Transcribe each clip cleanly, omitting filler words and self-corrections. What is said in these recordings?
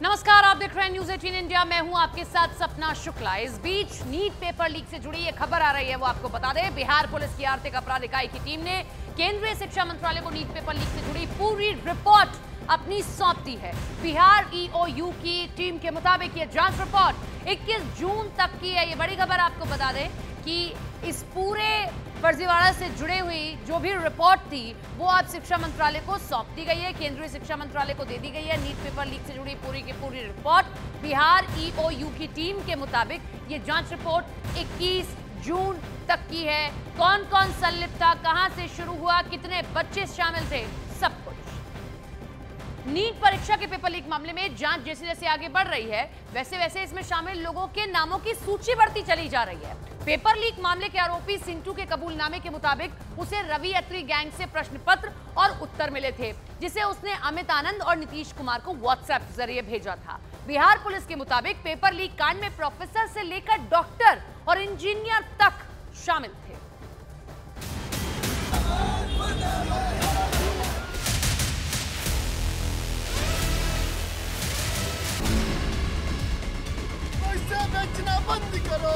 नमस्कार, आप देख रहे हैं न्यूज़ 18 इंडिया। मैं हूं आपके साथ सपना शुक्ला। इस बीच नीट पेपर लीक से जुड़ी ये खबर आ रही है, वो आपको बता दें। बिहार पुलिस की आर्थिक अपराध इकाई की टीम ने केंद्रीय शिक्षा मंत्रालय को नीट पेपर लीक से जुड़ी पूरी रिपोर्ट अपनी सौंप दी है। बिहार ईओयू की टीम के मुताबिक ये जांच रिपोर्ट 21 जून तक की है। ये बड़ी खबर आपको बता दें कि इस पूरे फर्जीवाड़ा से जुड़ी हुई जो भी रिपोर्ट थी वो अब शिक्षा मंत्रालय को सौंप दी गई है, केंद्रीय शिक्षा मंत्रालय को दे दी गई है। नीट पेपर लीक से जुड़ी पूरी की पूरी रिपोर्ट बिहार ईओयू की टीम के मुताबिक ये जांच रिपोर्ट 21 जून तक की है। कौन कौन संलिप्त था, कहां से शुरू हुआ, कितने बच्चे शामिल थे, सब कुछ। नीट परीक्षा के पेपर लीक मामले में जांच जैसे जैसे आगे बढ़ रही है वैसे वैसे इसमें शामिल लोगों के नामों की सूची बढ़ती चली जा रही है। पेपर लीक मामले के आरोपी सिंटू के कबूलनामे के मुताबिक उसे रवि अत्री गैंग से प्रश्न पत्र और उत्तर मिले थे, जिसे उसने अमित आनंद और नीतीश कुमार को व्हाट्सएप जरिए भेजा था। बिहार पुलिस के मुताबिक पेपर लीक कांड में प्रोफेसर से लेकर डॉक्टर और इंजीनियर तक शामिल थे। बेचना बंद करो।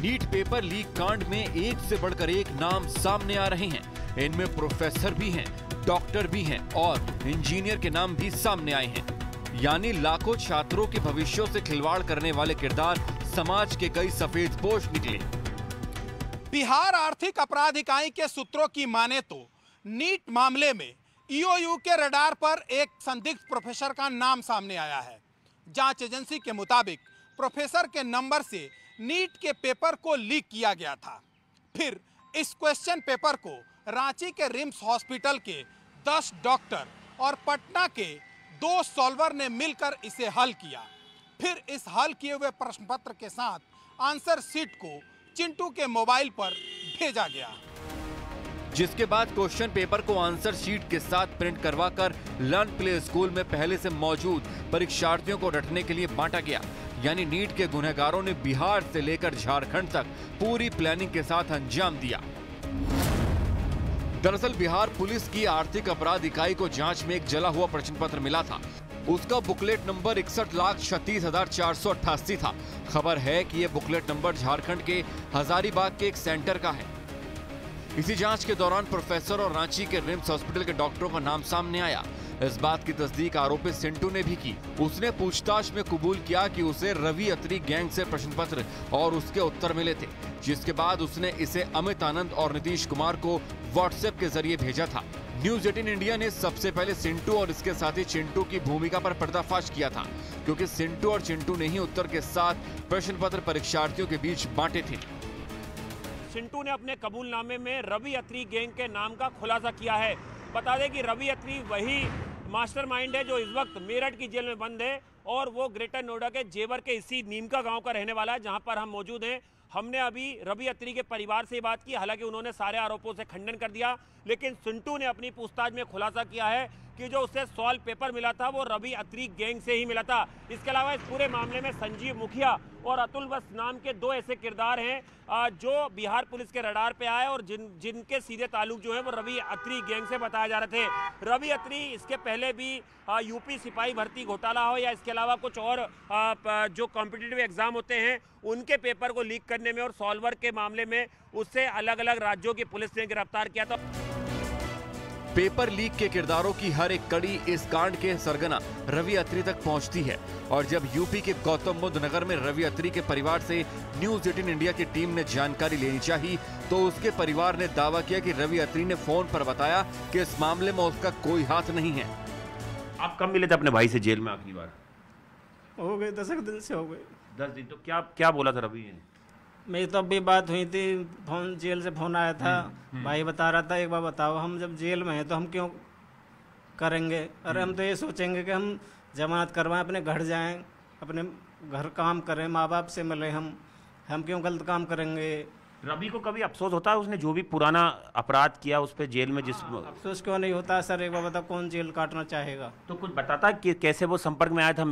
नीट पेपर लीक कांड में एक से बढ़कर एक नाम सामने आ रहे हैं। इनमें प्रोफेसर भी हैं, डॉक्टर भी हैं और इंजीनियर के नाम भी सामने आए हैं। यानी लाखों छात्रों के भविष्यों से खिलवाड़ करने वाले किरदार समाज के कई सफेदपोश निकले। बिहार आर्थिक अपराध इकाई के सूत्रों की माने तो नीट मामले में ईओयू के रडार पर एक संदिग्ध प्रोफेसर का नाम सामने आया है। जांच एजेंसी के मुताबिक प्रोफेसर के नंबर से नीट के पेपर को लीक किया गया था। फिर इस क्वेश्चन पेपर को रांची के रिम्स हॉस्पिटल के 10 डॉक्टर और पटना के 2 सॉल्वर ने मिलकर इसे हल किया। फिर इस हल किए हुए प्रश्न पत्र के साथ आंसर शीट को चिंटू के मोबाइल पर भेजा गया, जिसके बाद क्वेश्चन पेपर को आंसर शीट के साथ प्रिंट करवाकर लर्न प्ले स्कूल में पहले से मौजूद परीक्षार्थियों को रटने के लिए बांटा गया। यानी नीट के गुनहगारों ने बिहार से लेकर झारखंड तक पूरी प्लानिंग के साथ अंजाम दिया। दरअसल बिहार पुलिस की आर्थिक अपराध इकाई को जांच में एक जला हुआ प्रश्न पत्र मिला था। उसका बुकलेट नंबर 61,36,488 था। खबर है कि यह बुकलेट नंबर झारखंड के हजारीबाग के एक सेंटर का है। इसी जांच के दौरान प्रोफेसर और रांची के रिम्स हॉस्पिटल के डॉक्टरों का नाम सामने आया। इस बात की तस्दीक आरोपी सिंटू ने भी की। उसने पूछताछ में कबूल किया कि उसे रवि अत्री गैंग से प्रश्न पत्र और उसके उत्तर मिले थे, जिसके बाद उसने इसे अमित आनंद और नीतीश कुमार को व्हाट्सएप के जरिए भेजा था। न्यूज़ 18 इंडिया ने सबसे पहले सिंटू और इसके साथी चिंटू की भूमिका पर पर्दाफाश किया था, क्योंकि सिंटू और चिंटू ने ही उत्तर के साथ प्रश्न पत्र परीक्षार्थियों के बीच बांटे थे। चिंटू ने अपने कबूलनामे में रवि अत्री गैंग के नाम का खुलासा किया है। बता दें कि रवि अत्री वही मास्टरमाइंड है जो इस वक्त मेरठ की जेल में बंद है और वो ग्रेटर नोएडा के जेवर के इसी नीमका गांव का रहने वाला है, जहां पर हम मौजूद हैं। हमने अभी रवि अत्री के परिवार से बात की, हालांकि उन्होंने सारे आरोपों से खंडन कर दिया, लेकिन सिंटू ने अपनी पूछताछ में खुलासा किया है कि जो उसे सॉल्व पेपर मिला था वो रवि अत्री गैंग से ही मिला था। इसके अलावा इस पूरे मामले में संजीव मुखिया और अतुल बस नाम के 2 ऐसे किरदार हैं जो बिहार पुलिस के रडार पे आए और जिनके सीधे ताल्लुक जो है वो रवि अत्री गैंग से बताए जा रहे थे। रवि अत्री इसके पहले भी यूपी सिपाही भर्ती घोटाला हो या इसके अलावा कुछ और जो कॉम्पिटिटिव एग्जाम होते हैं उनके पेपर को लीक करने में और सॉल्वर के मामले में उससे अलग अलग राज्यों की पुलिस ने गिरफ्तार किया था। पेपर लीक के किरदारों की हर एक कड़ी इस कांड के सरगना रवि अत्री तक पहुंचती है और जब यूपी के गौतम बुद्ध नगर में रवि अत्री के परिवार से न्यूज़ 18 इंडिया की टीम ने जानकारी लेनी चाहिए तो उसके परिवार ने दावा किया कि रवि अत्री ने फोन पर बताया कि इस मामले में उसका कोई हाथ नहीं है। आप कब मिले थे अपने भाई से जेल में आखिरी बार? हो गए 10 दिन से हो गए। 10 दिन। तो क्या बोला था रवि ने? मेरी तो अभी बात हुई थी, फोन जेल से फोन आया था, भाई बता रहा था एक बार बताओ हम जब जेल में हैं तो हम क्यों करेंगे। अरे हम तो ये सोचेंगे कि हम जमानत करवाएं, अपने घर जाएं, अपने घर काम करें, माँ बाप से मिले, हम क्यों गलत काम करेंगे। रवि को कभी अफसोस होता है उसने जो भी पुराना अपराध किया उस पर जेल में जिस अफसोस क्यों नहीं होता सर, एक बार बता कौन जेल काटना चाहेगा। तो कुछ बताता कि कैसे वो संपर्क में आया था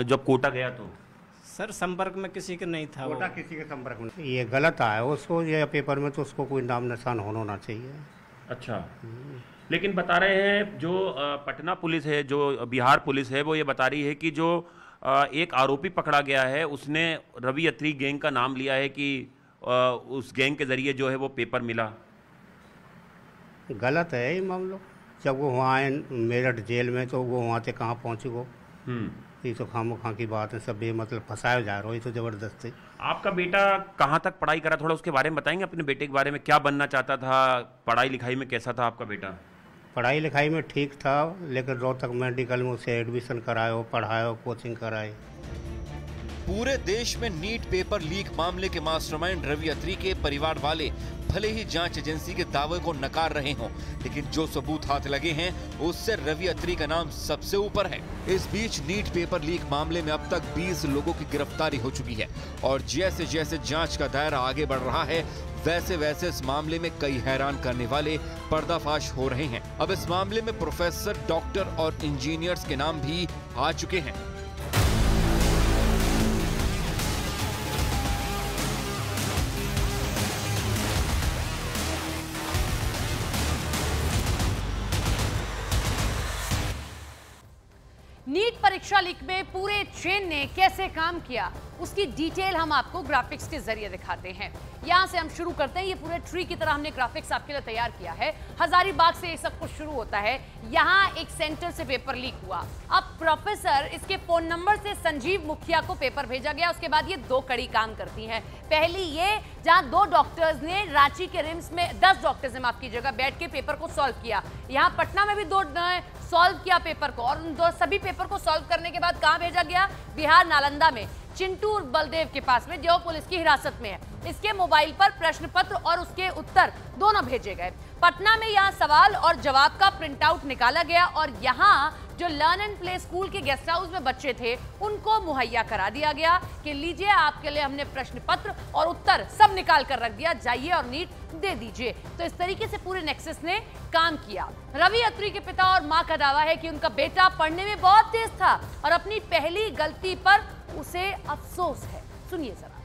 जब कोटा गया तो? सर संपर्क में किसी के नहीं था, कोटा किसी के संपर्क में। ये गलत आया उसको, ये पेपर में तो उसको कोई नाम निशान होना चाहिए। अच्छा, लेकिन बता रहे हैं जो पटना पुलिस है, जो बिहार पुलिस है, वो ये बता रही है कि जो एक आरोपी पकड़ा गया है उसने रवि अत्री गैंग का नाम लिया है कि उस गैंग के जरिए जो है वो पेपर मिला। गलत है ये मामला। जब वो वहाँ आए मेरठ जेल में तो वो वहाँ से कहाँ पहुँचे वो। ये तो खामोखा की बात है, सब ये मतलब फंसाया जा रहा है, ये तो ज़बरदस्ती। आपका बेटा कहाँ तक पढ़ाई करा, थोड़ा उसके बारे में बताएंगे? अपने बेटे के बारे में, क्या बनना चाहता था, पढ़ाई लिखाई में कैसा था आपका बेटा? पढ़ाई लिखाई में ठीक था, लेकिन रोहतक मेडिकल में उसे एडमिशन करायो, पढ़ायो, कोचिंग कराई। पूरे देश में नीट पेपर लीक मामले के मास्टरमाइंड रवि अत्री के परिवार वाले भले ही जांच एजेंसी के दावे को नकार रहे हों, लेकिन जो सबूत हाथ लगे हैं उससे रवि अत्री का नाम सबसे ऊपर है। इस बीच नीट पेपर लीक मामले में अब तक 20 लोगों की गिरफ्तारी हो चुकी है और जैसे जैसे जांच का दायरा आगे बढ़ रहा है वैसे वैसे इस मामले में कई हैरान करने वाले पर्दाफाश हो रहे हैं। अब इस मामले में प्रोफेसर, डॉक्टर और इंजीनियर्स के नाम भी आ चुके हैं। नीट परीक्षा लीक में पूरे चेन ने कैसे काम किया उसकी डिटेल हम आपको ग्राफिक्स के जरिए दिखाते हैं। यहां से हम शुरू करते हैं। ये पूरे ट्री की तरह हमने ग्राफिक्स आपके लिए तैयार किया है। हजारीबाग से ये सब कुछ शुरू होता है। यहां एक सेंटर से पेपर लीक हुआ। अब प्रोफेसर, इसके फोन नंबर से संजीव मुखिया को पेपर भेजा गया। उसके बाद ये 2 कड़ी काम करती हैं। पहली ये, जहां 2 डॉक्टर्स ने रांची के रिम्स में 10 डॉक्टर्स ने माफ कीजिएगा बैठ के पेपर को सॉल्व किया। यहाँ पटना में भी 2 सॉल्व किया पेपर को, और उन 2 सभी पेपर को सॉल्व करने के बाद कहां भेजा गया? बिहार नालंदा में चिंटू और बलदेव के पास में, जो पुलिस की हिरासत में है। इसके मोबाइल पर प्रश्न पत्र और उसके उत्तर दोनों भेजे गए। पटना में यहाँ सवाल और जवाब का प्रिंट आउट निकाला गया और यहाँ जो लर्न एंड प्ले स्कूल के गेस्ट हाउस में बच्चे थे उनको मुहैया करा दिया गया कि लीजिए, आपके लिए हमने प्रश्न पत्र और उत्तर सब निकाल कर रख दिया, जाइए और नीट दे दीजिए। तो इस तरीके से पूरे नेक्सस ने काम किया। रवि अत्री के पिता और मां का दावा है कि उनका बेटा पढ़ने में बहुत तेज था और अपनी पहली गलती पर उसे अफसोस है। सुनिए जरा।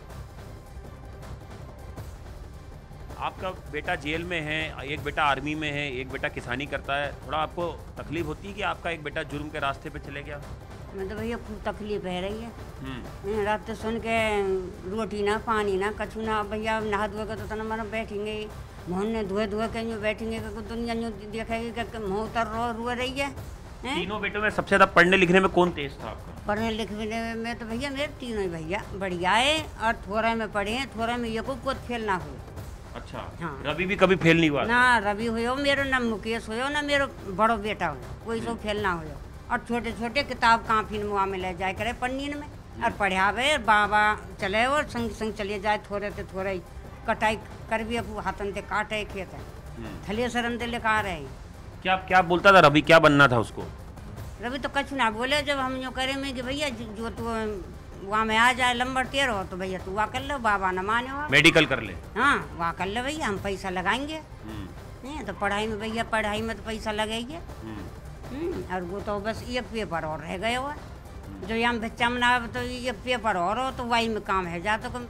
आपका बेटा जेल में है, एक बेटा आर्मी में है, एक बेटा किसानी करता है, थोड़ा आपको तकलीफ होती है कि आपका एक बेटा जुर्म के रास्ते पे चले गया? मैं तो भैया खूब तकलीफ है रही है। रात सुन के रोटी ना, पानी ना, कछु ना। भैया नहा धोए के तो तना मन बैठेंगे, मोहन ने धोए के यूँ बैठेंगे, दुनिया यूँ देखेगी कि मुँह उतर रो रही है। तीनों बेटों में सबसे ज्यादा पढ़ने लिखने में कौन तेज था आपका? पढ़ने लिखने में तो भैया मेरे तीनों ही भैया बढ़िया है, और थोड़ा में पढ़े हैं, थोड़ा में ये को फेल ना हुए। अच्छा। हाँ। रवि भी कभी फेल नहीं हुआ? ना रवि हुए मेरे, ना मुकेश हुए, ना मेरे बड़ो बेटा हुए, कोई सो फेल ना हुए। और छोटे छोटे किताब काफी मुआ में ले जाए करे पढ़नी में, और पढ़ावे बाबा चले और संग संग चले जाए, थोड़े से थोड़े कटाई कर भी अब हाथन से काटे खेत है थले सरन से लेकर आ रहे। क्या बोलता था रवि, क्या बनना था उसको? रवि तो कुछ ना बोले। जब हम जो करे में कि भैया जो तू वहाँ में आ जाए नंबर 13 हो तो भैया तू वहाँ कर लो, बाबा न माने हो, मेडिकल कर ले। हाँ वहाँ कर ले भैया, हम पैसा लगाएंगे। तो पढ़ाई में भैया, पढ़ाई में तो पैसा लगेंगे। और वो तो बस एक पेपर और रह गए हुआ, जो यहाँ बच्चा मना तो ये पेपर और हो तो वही में काम है जा। तो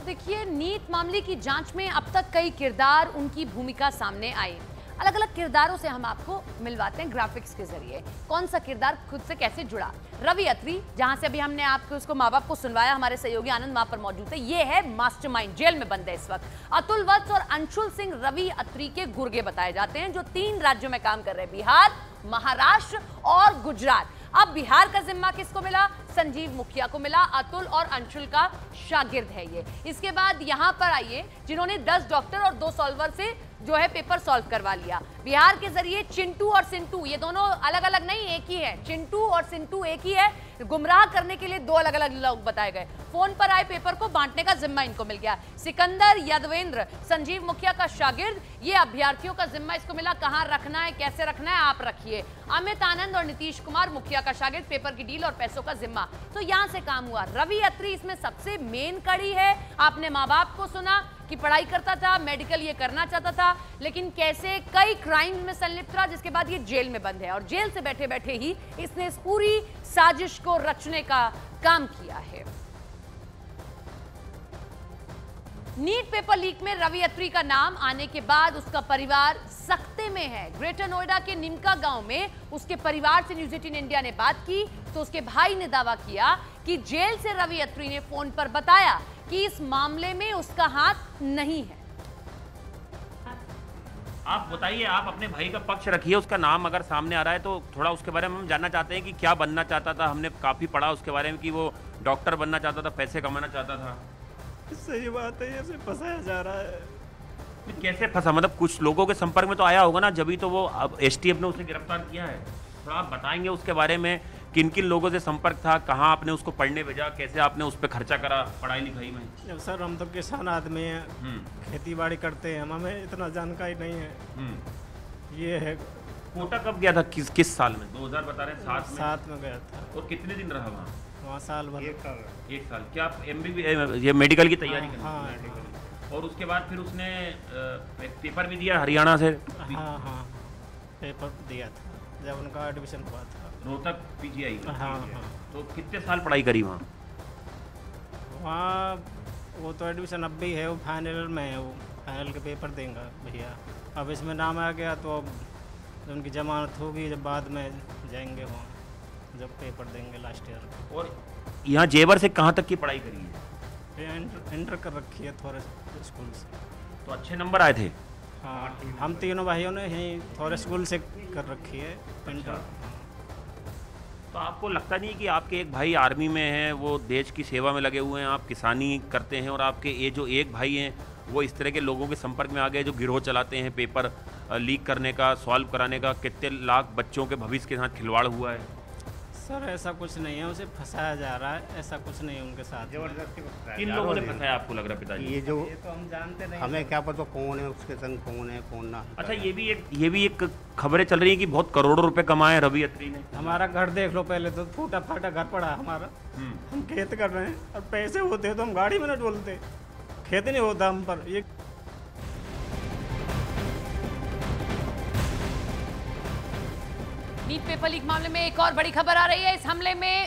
देखिए, नीट मामले की जांच में अब तक कई किरदार, उनकी भूमिका सामने आई। अलग अलग किरदारों से हम आपको मिलवाते हैं ग्राफिक्स के जरिए। कौन सा किरदार खुद से कैसे जुड़ा? रवि अत्री, जहां से अभी हमने आपको उसको माँ बाप को सुनवाया, हमारे सहयोगी आनंद वहां पर मौजूद है। ये है मास्टरमाइंड, जेल में बंद है इस वक्त। अतुल वत्स और अंशुल सिंह रवि अत्री के गुर्गे बताए जाते हैं, जो 3 राज्यों में काम कर रहे हैं, बिहार, महाराष्ट्र और गुजरात। अब बिहार का जिम्मा किसको मिला? संजीव मुखिया को मिला। अतुल और अंशुल का शागिर्द है ये। इसके बाद यहां पर आइए, जिन्होंने 10 डॉक्टर और 2 सॉल्वर से जो है पेपर सॉल्व करवा लिया। बिहार के जरिए चिंटू और सिंटू, ये दोनों अलग अलग नहीं, एक ही है। चिंटू और सिंटू एक ही है। गुमराह करने के लिए 2 अलग अलग लोग बताए गए। फोन पर आए पेपर को बांटने का जिम्मा इनको मिल गया। सिकंदर यादवेंद्र, संजीव मुखिया का शागिर्द, ये अभ्यर्थियों का जिम्मा इसको मिला। कहां रखना है, कैसे रखना है, आप रखिए। अमित आनंद और नीतीश कुमार, मुखिया का शागिर्द, पेपर की डील और पैसों का जिम्मा। तो यहां से काम हुआ। रवि अत्री इसमें सबसे मेन कड़ी है। आपने माँ बाप को सुना कि पढ़ाई करता था, मेडिकल ये करना चाहता था, लेकिन कैसे कई क्राइम्स में संलिप्त रहा, जिसके बाद ये जेल में बंद है। और जेल से बैठे बैठे ही इसने इस पूरी साजिश को रचने का काम किया है। नीट पेपर लीक में रवि अत्री का नाम आने के बाद उसका परिवार सख्ते में है। ग्रेटर नोएडा के निमका गांव में उसके परिवार से न्यूज़ 18 इंडिया ने बात की तो उसके भाई ने दावा किया कि जेल से रवि अत्री ने फोन पर बताया कि इस मामले में उसका हाथ नहीं है। आप बताइए, आप अपने भाई का पक्ष रखिए, उसका नाम अगर सामने आ रहा है तो थोड़ा उसके बारे में हम जानना चाहते हैं कि क्या बनना चाहता था। हमने काफ़ी पढ़ा उसके बारे में कि वो डॉक्टर बनना चाहता था, पैसे कमाना चाहता था। सही बात है, ऐसे फंसाया जा रहा है। कैसे फंसा? मतलब कुछ लोगों के संपर्क में तो आया होगा ना, जब तो वो अब एसटीएफ ने उसे गिरफ्तार किया है। थोड़ा आप बताएंगे उसके बारे में, किन किन लोगों से संपर्क था, कहाँ आपने उसको पढ़ने भेजा, कैसे आपने उस पर खर्चा करा पढ़ाई लिखाई में? अब सर हम तो किसान आदमी हैं, खेती बाड़ी करते हैं, हमें इतना जानकारी नहीं है। ये है। कोटा कब गया था, किस साल में? 2000 बता रहे हैं, 7 में गया था। और कितने दिन रहा वहाँ? साल भर। 1 साल। क्या आप MBBS ये मेडिकल की तैयारी कर? हाँ। और उसके बाद फिर उसने पेपर भी दिया हरियाणा से? हाँ, पेपर दिया था जब उनका एडमिशन हुआ था रोहतक PGI में। हाँ। तो कितने साल पढ़ाई करी वहाँ? वो तो एडमिशन अब भी है, वो फाइनल में है, वो फाइनल के पेपर देंगे भैया। अब इसमें नाम आ गया तो अब उनकी जमानत होगी, जब बाद में जाएंगे वहाँ जब पेपर देंगे लास्ट ईयर। और यहाँ जेवर से कहाँ तक की पढ़ाई करी है? इंटर कर रखी है थोड़े स्कूल से। तो अच्छे नंबर आए थे? हाँ, हम तीनों भाइयों ने यहीं थोड़े स्कूल से कर रखी है इंटर। तो आपको लगता नहीं कि आपके एक भाई आर्मी में है, वो देश की सेवा में लगे हुए हैं, आप किसानी करते हैं, और आपके ये जो एक भाई हैं वो इस तरह के लोगों के संपर्क में आ गए जो गिरोह चलाते हैं पेपर लीक करने का, सॉल्व कराने का? कितने लाख बच्चों के भविष्य के साथ खिलवाड़ हुआ है? सर ऐसा कुछ नहीं है, उसे फंसाया जा रहा है, ऐसा कुछ नहीं है उनके साथ। जबरदस्ती किन लोगों ने फंसाया आपको लग रहा है पिताजी? ये जो तो हम जानते नहीं, हमें क्या पता कौन है उसके संग, कौन है कौन ना। अच्छा, ये भी एक खबरें चल रही है कि बहुत करोड़ों रुपए कमाए रवि अत्री ने। हमारा घर देख लो पहले तो, फूटा फाटा घर पड़ा है हमारा। हम खेत कर रहे हैं, और पैसे होते तो हम गाड़ी में न डोलते, खेत नहीं होता हम पर। ये नीट पेपर लीक मामले में एक और बड़ी खबर आ रही है।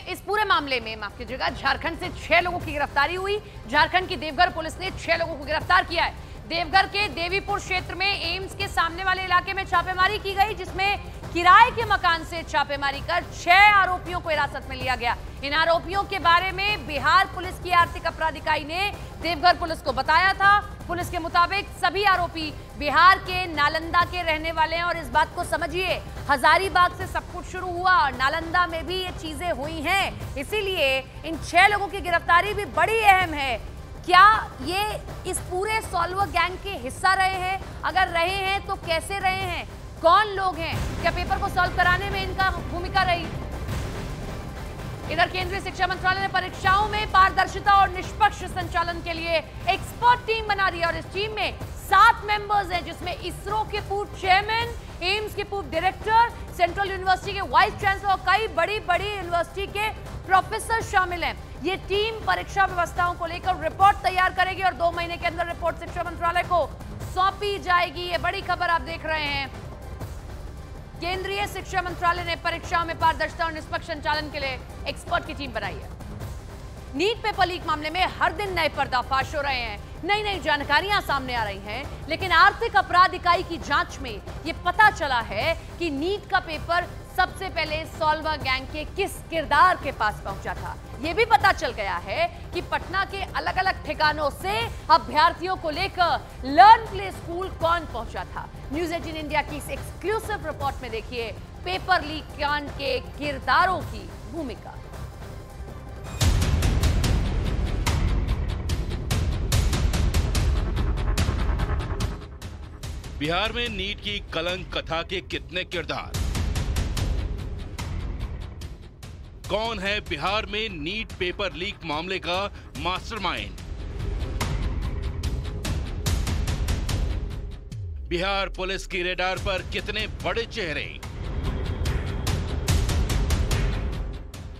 इस पूरे मामले में माफ कीजिएगा, झारखंड से 6 लोगों की गिरफ्तारी हुई। झारखंड की देवघर पुलिस ने 6 लोगों को गिरफ्तार किया है। देवघर के देवीपुर क्षेत्र में एम्स के सामने वाले इलाके में छापेमारी की गई, जिसमें किराए के मकान से छापेमारी कर 6 आरोपियों को हिरासत में लिया गया। इन आरोपियों के बारे में बिहार पुलिस की आर्थिक अपराध इकाई ने देवघर पुलिस को बताया था। पुलिस के मुताबिक सभी आरोपी बिहार के नालंदा के रहने वाले हैं। और इस बात को समझिए, हजारीबाग से सब कुछ शुरू हुआ और नालंदा में भी ये चीजें हुई हैं, इसीलिए इन 6 लोगों की गिरफ्तारी भी बड़ी अहम है। क्या ये इस पूरे सॉल्वर गैंग के हिस्सा रहे हैं? अगर रहे हैं तो कैसे रहे हैं? कौन लोग हैं? क्या पेपर को सॉल्व कराने में इनका भूमिका रही? इधर केंद्रीय शिक्षा मंत्रालय ने परीक्षाओं में पारदर्शिता और निष्पक्ष संचालन के लिए एक्सपर्ट टीम बना दी है। और इस टीम में 7 मेंबर्स हैं, जिसमें इसरो के पूर्व चेयरमैन, एम्स के पूर्व डायरेक्टर, सेंट्रल यूनिवर्सिटी के वाइस चांसलर और कई बड़ी बड़ी यूनिवर्सिटी के प्रोफेसर शामिल हैं। ये टीम परीक्षा व्यवस्थाओं को लेकर रिपोर्ट तैयार करेगी और 2 महीने के अंदर रिपोर्ट शिक्षा मंत्रालय को सौंपी जाएगी। ये बड़ी खबर आप देख रहे हैं। केंद्रीय शिक्षा मंत्रालय ने परीक्षाओं में पारदर्शिता और निष्पक्ष संचालन के लिए एक्सपर्ट की टीम बनाई है। नीट पेपर लीक मामले में हर दिन नए पर्दाफाश हो रहे हैं, नई नई जानकारियां सामने आ रही हैं। लेकिन आर्थिक अपराध इकाई की जांच में यह पता चला है कि नीट का पेपर सबसे पहले सॉल्वर गैंग के किस किरदार के पास पहुंचा था। यह भी पता चल गया है कि पटना के अलग अलग ठिकानों से अभ्यर्थियों को लेकर लर्न प्ले स्कूल कौन पहुंचा था। न्यूज़ 18 इंडिया की इस एक्सक्लूसिव रिपोर्ट में देखिए पेपर लीक कांड के किरदारों की भूमिका। बिहार में नीट की कलंक कथा के कितने किरदार? कौन है बिहार में नीट पेपर लीक मामले का मास्टरमाइंड? बिहार पुलिस की रेडार पर कितने बड़े चेहरे?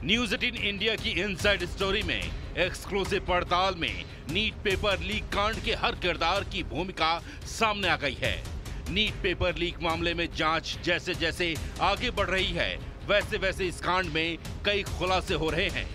न्यूज़ 18 इंडिया की इनसाइड स्टोरी में एक्सक्लूसिव पड़ताल में नीट पेपर लीक कांड के हर किरदार की भूमिका सामने आ गई है। नीट पेपर लीक मामले में जांच जैसे जैसे आगे बढ़ रही है, वैसे वैसे इस कांड में कई खुलासे हो रहे हैं।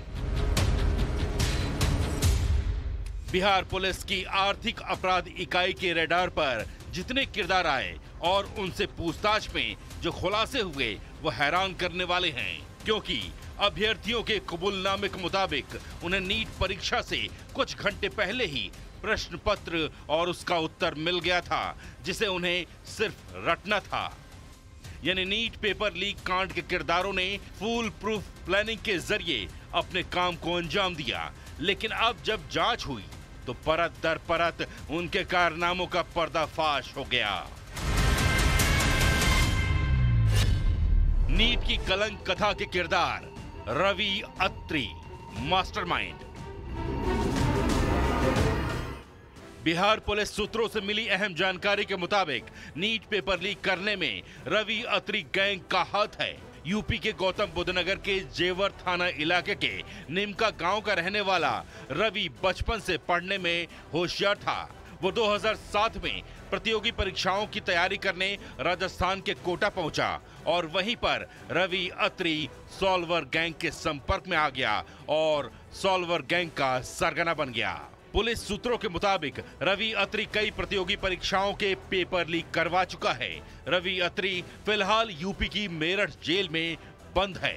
बिहार पुलिस की आर्थिक अपराध इकाई के रडार पर जितने किरदार आए और उनसे पूछताछ में जो खुलासे हुए वो हैरान करने वाले हैं, क्योंकि अभ्यर्थियों के कबूलनामे के मुताबिक उन्हें नीट परीक्षा से कुछ घंटे पहले ही प्रश्न पत्र और उसका उत्तर मिल गया था, जिसे उन्हें सिर्फ रटना था। यानी नीट पेपर लीक कांड के किरदारों ने फूल प्रूफ प्लानिंग के जरिए अपने काम को अंजाम दिया। लेकिन अब जब जांच हुई तो परत दर परत उनके कारनामों का पर्दाफाश हो गया। नीट की कलंक कथा के किरदार रवि अत्री, मास्टरमाइंड। बिहार पुलिस सूत्रों से मिली अहम जानकारी के मुताबिक नीट पेपर लीक करने में रवि अत्री गैंग का हाथ है। यूपी के गौतम बुद्ध नगर के जेवर थाना इलाके के निमका गांव का रहने वाला रवि बचपन से पढ़ने में होशियार था। वो 2007 में प्रतियोगी परीक्षाओं की तैयारी करने राजस्थान के कोटा पहुंचा और वहीं पर रवि अत्री सॉल्वर गैंग के संपर्क में आ गया और सॉल्वर गैंग का सरगना बन गया। पुलिस सूत्रों के मुताबिक रवि अत्री कई प्रतियोगी परीक्षाओं के पेपर लीक करवा चुका है। रवि अत्री फिलहाल यूपी की मेरठ जेल में बंद है।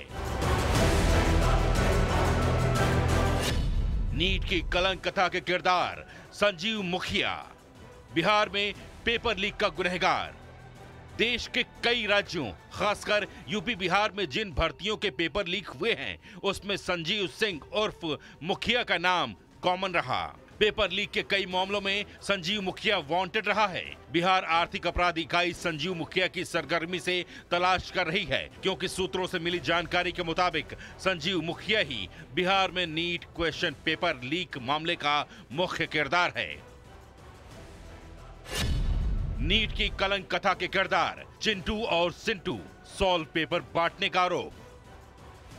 नीट की कलंक कथा के किरदार संजीव मुखिया, बिहार में पेपर लीक का गुनहगार। देश के कई राज्यों खासकर यूपी बिहार में जिन भर्तियों के पेपर लीक हुए हैं उसमें संजीव सिंह उर्फ मुखिया का नाम कॉमन रहा। पेपर लीक के कई मामलों में संजीव मुखिया वांटेड रहा है। बिहार आर्थिक अपराध इकाई संजीव मुखिया की सरगर्मी से तलाश कर रही है, क्योंकि सूत्रों से मिली जानकारी के मुताबिक संजीव मुखिया ही बिहार में नीट क्वेश्चन पेपर लीक मामले का मुख्य किरदार है। नीट की कलंक कथा के किरदार चिंटू और सिंटू, सॉल्व पेपर बांटने का आरोप।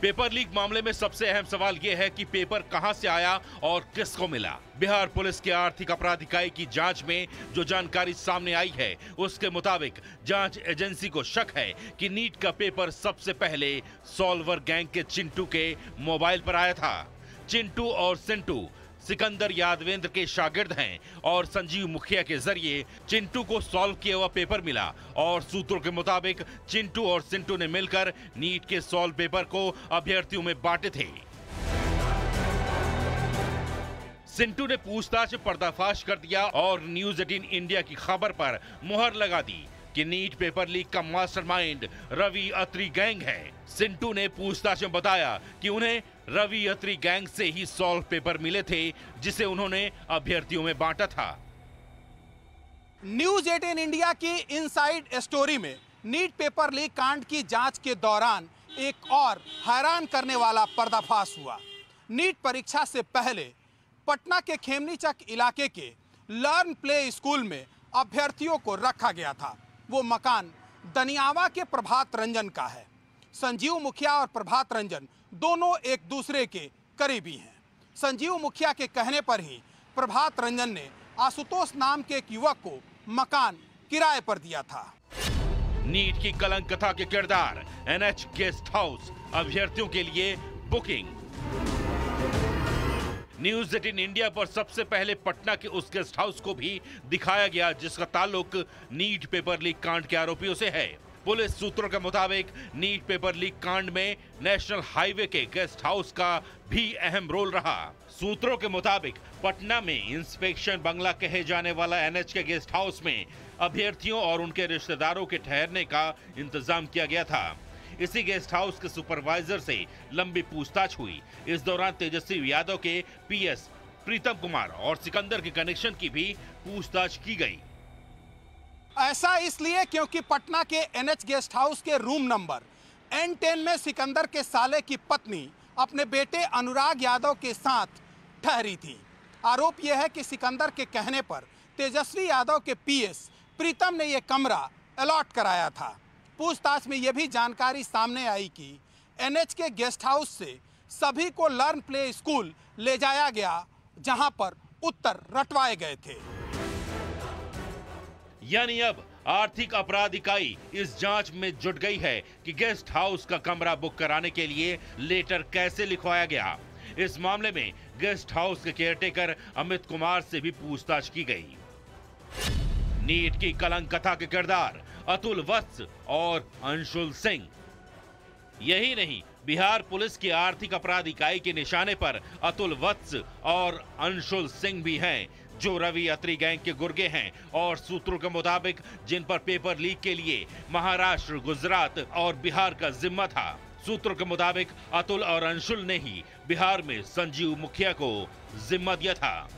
पेपर लीक मामले में सबसे अहम सवाल यह है कि पेपर कहां से आया और किसको मिला। बिहार पुलिस के आर्थिक अपराध इकाई की जांच में जो जानकारी सामने आई है उसके मुताबिक जांच एजेंसी को शक है कि नीट का पेपर सबसे पहले सॉल्वर गैंग के चिंटू के मोबाइल पर आया था। चिंटू और सिंटू सिकंदर यादवेंद्र के शागिर्द हैं और संजीव मुखिया के जरिए चिंटू को सॉल्व किया हुआ पेपर मिला और सूत्रों के मुताबिक चिंटू और सिंटू ने मिलकर नीट के सॉल्व पेपर को अभ्यर्थियों में बांटे थे। सिंटू ने पूछताछ में पर्दाफाश कर दिया और न्यूज 18 इंडिया की खबर पर मुहर लगा दी कि नीट पेपर लीक का मास्टरमाइंड रवि अत्री गैंग है। सिंटू ने पूछताछ में बताया कि उन्हें रवि अत्री गैंग से ही सॉल्व पेपर मिले थे, जिसे उन्होंने अभ्यर्थियों में बांटा था। न्यूज 18 इंडिया की इनसाइड स्टोरी में नीट पेपर लीक कांड की जांच के दौरान एक और हैरान करने वाला पर्दाफाश हुआ। नीट परीक्षा से पहले पटना के खेमनीचक इलाके के लर्न प्ले स्कूल में अभ्यर्थियों को रखा गया था। वो मकान दनियावा के प्रभात रंजन का है। संजीव मुखिया और प्रभात रंजन दोनों एक दूसरे के करीबी हैं। संजीव मुखिया के कहने पर ही प्रभात रंजन ने आशुतोष नाम के एक युवक को मकान किराए पर दिया था। नीट की कलंक कथा के किरदार एनएच गेस्ट हाउस, अभ्यर्थियों के लिए बुकिंग। न्यूज 18 इंडिया पर सबसे पहले पटना के उस गेस्ट हाउस को भी दिखाया गया जिसका ताल्लुक नीट पेपर लीक कांड के आरोपियों से है। पुलिस सूत्रों के मुताबिक नीट पेपर लीक कांड में नेशनल हाईवे के गेस्ट हाउस का भी अहम रोल रहा। सूत्रों के मुताबिक पटना में इंस्पेक्शन बंगला कहे जाने वाला एनएच के गेस्ट हाउस में अभ्यर्थियों और उनके रिश्तेदारों के ठहरने का इंतजाम किया गया था। इसी गेस्ट हाउस के सुपरवाइजर से लंबी पूछताछ हुई। इस दौरान तेजस्वी यादव के पीएस प्रीतम कुमार और सिकंदर के कनेक्शन की भी पूछताछ की गई। ऐसा इसलिए क्योंकि पटना के एनएच गेस्ट हाउस के रूम नंबर N10 में सिकंदर के साले की पत्नी अपने बेटे अनुराग यादव के साथ ठहरी थी। आरोप यह है कि सिकंदर के कहने पर तेजस्वी यादव के पीएस प्रीतम ने यह कमरा अलॉट कराया था। पूछताछ में यह भी जानकारी सामने आई कि एनएच के गेस्ट हाउस से सभी को लर्न प्ले स्कूल ले जाया गया, जहां पर उत्तर रटवाए गए थे। यानी अब आर्थिक अपराध इकाई इस जांच में जुट गई है कि गेस्ट हाउस का कमरा बुक कराने के लिए लेटर कैसे लिखवाया गया। इस मामले में गेस्ट हाउस के केयरटेकर अमित कुमार से भी पूछताछ की गई। नीट की कलंक कथा के किरदार अतुल वत्स और अंशुल सिंह। यही नहीं, बिहार पुलिस की आर्थिक अपराध इकाई के निशाने पर अतुल वत्स और अंशुल सिंह भी हैं, जो रवि अत्री गैंग के गुर्गे हैं और सूत्रों के मुताबिक जिन पर पेपर लीक के लिए महाराष्ट्र, गुजरात और बिहार का जिम्मा था। सूत्रों के मुताबिक अतुल और अंशुल ने ही बिहार में संजीव मुखिया को जिम्मा दिया था।